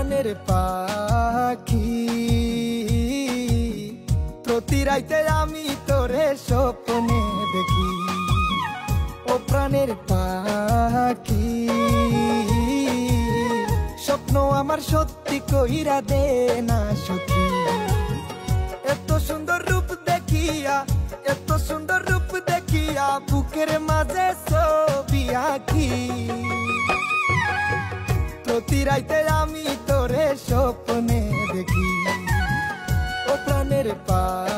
প্রাণের পাখি প্রতি রাইতে আমি তোরে স্বপ্নে দেখি। ও প্রাণের পাখি স্বপ্ন আমার সত্যি কইরা দে না সখী। এত সুন্দর রূপ দেখিয়া, এত সুন্দর রূপ দেখিয়া বুকের মাঝে ছবি আঁকি। প্রতি রাইতে আমি তোরে স্বপ্নে দেখি। ও প্রাণের পাখি